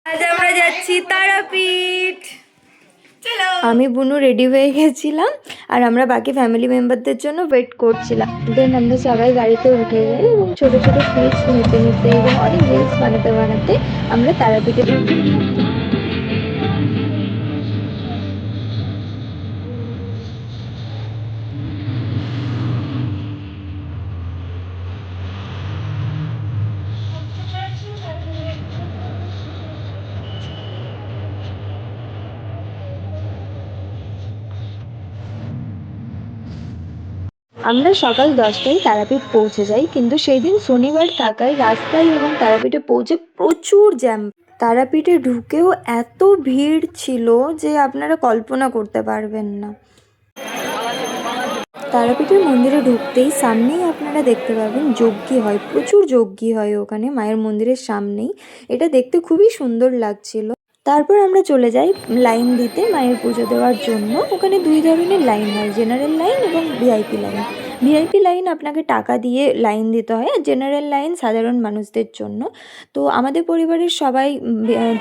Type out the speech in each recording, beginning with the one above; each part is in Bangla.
আজ আমরা যাচ্ছি তারাপীঠ। আমি বুনু রেডি হয়ে গেছিলাম আর আমরা বাকি ফ্যামিলি মেম্বারদের জন্য ওয়েট করছিলাম। দেন আমরা সবাই গাড়িতে উঠে যাই এবং ছোট ছোট ক্লিপস নিতে নিতে এবং অনেক রিলস বানাতে বানাতে আমরা তারাপীঠে ঢুকি। আমরা সকাল 10টায় তারাপীঠ পৌঁছে যাই, কিন্তু সেই দিন শনিবার থাকায় রাস্তায় এবং তারাপীঠে পৌঁছে প্রচুর জ্যাম। তারাপীঠে ঢুকেও এত ভিড় ছিল যে আপনারা কল্পনা করতে পারবেন না। তারাপীঠের মন্দিরে ঢুকতেই সামনেই আপনারা দেখতে পাবেন যজ্ঞি হয়, প্রচুর যজ্ঞি হয় ওখানে মায়ের মন্দিরের সামনেই। এটা দেখতে খুবই সুন্দর লাগছিল। তারপর আমরা চলে যাই লাইন দিতে মায়ের পুজো দেওয়ার জন্য। ওখানে 2 ধরনের লাইন হয়, জেনারেল লাইন এবং ভিআইপি লাইন। ভিআইপি লাইন আপনাকে টাকা দিয়ে লাইন দিতে হয়, আর জেনারেল লাইন সাধারণ মানুষদের জন্য। তো আমাদের পরিবারের সবাই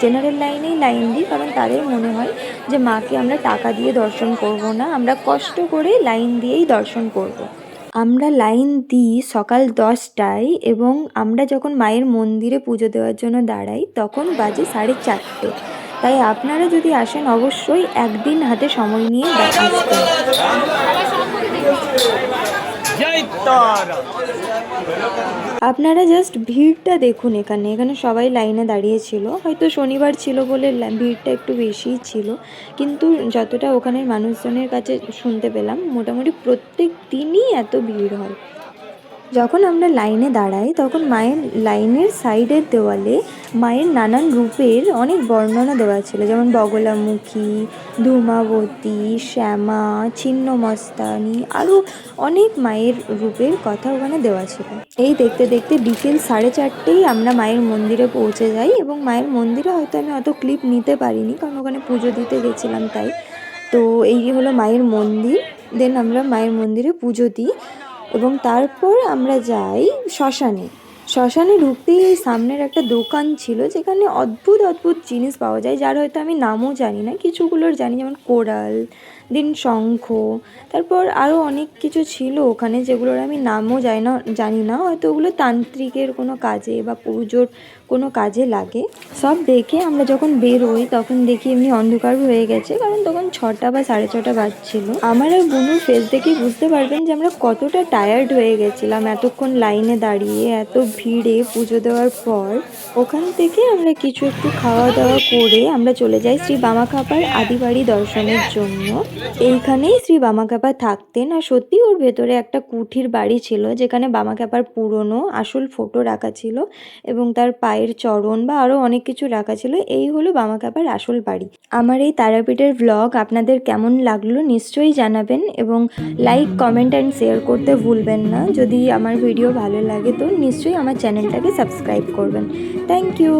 জেনারেল লাইনেই লাইন দিই, কারণ তাদের মনে হয় যে মাকে আমরা টাকা দিয়ে দর্শন করব না, আমরা কষ্ট করে লাইন দিয়েই দর্শন করব। আমরা লাইন দিই সকাল 10টায় এবং আমরা যখন মায়ের মন্দিরে পুজো দেওয়ার জন্য দাঁড়াই তখন বাজে 4:30। তাই আপনারা যদি আসেন অবশ্যই একদিন হাতে সময় নিয়ে আসবেন। আপনারা জাস্ট ভিড়টা দেখুন, এখানে সবাই লাইনে দাঁড়িয়েছিল। হয়তো শনিবার ছিল বলে ভিড়টা একটু বেশিই ছিল, কিন্তু যতটা ওখানের মানুষজনের কাছে শুনতে পেলাম মোটামুটি প্রত্যেক দিনই এত ভিড় হয়। যখন আমরা লাইনে দাঁড়াই তখন মায়ের লাইনের সাইডের দেওয়ালে মায়ের নানান রূপের অনেক বর্ণনা দেওয়া ছিল, যেমন বগলামুখী, ধূমাবতী, শ্যামা, ছিন্নমস্তানি, আরও অনেক মায়ের রূপের কথা ওখানে দেওয়া ছিল। এই দেখতে দেখতে বিকেল 4:30 আমরা মায়ের মন্দিরে পৌঁছে যাই এবং মায়ের মন্দিরে হয়তো আমি অত ক্লিপ নিতে পারিনি, কারণ ওখানে পুজো দিতে গেছিলাম তাই। তো এই হলো মায়ের মন্দির। দেন আমরা মায়ের মন্দিরে পুজো দিই এবং তারপর আমরা যাই শ্মশানে। শ্মশানে ঢুকতেই এই সামনের একটা দোকান ছিল যেখানে অদ্ভুত অদ্ভুত জিনিস পাওয়া যায়, যার হয়তো আমি নামও জানি না, কিছুগুলোর জানি, যেমন কোরাল, দেন শঙ্খ, তারপর আরও অনেক কিছু ছিল ওখানে যেগুলোর আমি নামও জানি না, হয়তো ওগুলো তান্ত্রিকের কোনো কাজে বা পুজোর কোনো কাজে লাগে। সব দেখে আমরা যখন বের হই তখন দেখি এমনি অন্ধকার হয়ে গেছে, কারণ তখন 6টা বা 6:30 বাজছিল। আমার আর বুনুর ফেস দেখেই বুঝতে পারবেন যে আমরা কতটা টায়ার্ড হয়ে গেছিলাম এতক্ষণ লাইনে দাঁড়িয়ে এত ভিড়ে পুজো দেওয়ার পর। ওখান থেকে আমরা কিছু একটু খাওয়া দাওয়া করে আমরা চলে যাই শ্রী বামাখ্যাপার আদিবাড়ি দর্শনের জন্য। এইখানেই শ্রী বামাখ্যাপা থাকতেন, আর সত্যি ওর ভেতরে একটা কুঠির বাড়ি ছিল যেখানে বামাখ্যাপার পুরনো আসল ফটো রাখা ছিল এবং তার পায়ের চরণ বা আরও অনেক কিছু রাখা ছিল। এই হলো বামাখ্যাপার আসল বাড়ি। আমার এই তারাপীঠের ভ্লগ আপনাদের কেমন লাগলো নিশ্চয়ই জানাবেন এবং লাইক, কমেন্ট অ্যান্ড শেয়ার করতে ভুলবেন না। যদি আমার ভিডিও ভালো লাগে তো নিশ্চয়ই আমার চ্যানেলটাকে সাবস্ক্রাইব করবেন। Thank you.